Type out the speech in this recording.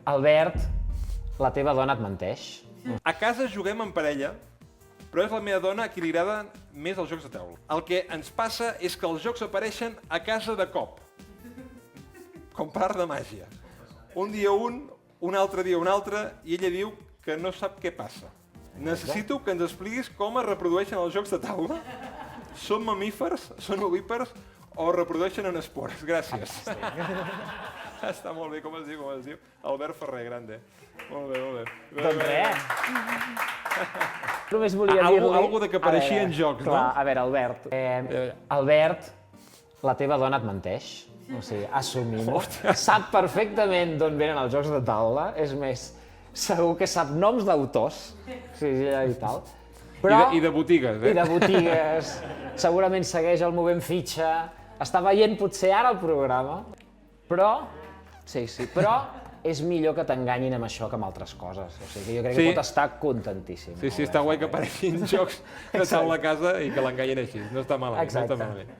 Albert, la teva dona et menteix? A casa juguem en parella, però és la meva dona a qui li agraden més els jocs de taula. El que ens passa és que els jocs apareixen a casa de cop, com per art de màgia. Un dia un altre dia un altre, i ella diu que no sap què passa. Necessito que ens expliquis com es reprodueixen els jocs de taula. Són mamífers, són ovípars o reprodueixen en espores? Gràcies. Està molt bé, com es diu? Albert Ferrer, grande. Molt bé, molt bé. Doncs res. Només volia dir-li... Algo de que apareixia en jocs, no? Clar, a veure, Albert. Albert, la teva dona et menteix. O sigui, assumim-ho. Sap perfectament d'on venen els jocs de taula. És més, segur que sap noms d'autors. Sí, i tal. Però... I de botigues, eh? I de botigues. Segurament segueix el Movent Fitxa. Està veient potser ara el programa. Però... Sí, però és millor que t'enganyin amb això que amb altres coses. O sigui, jo crec que pot estar contentíssim. Sí, està guai que apareixin jocs de taula a casa i que l'enganyin així. No està malament, no està malament.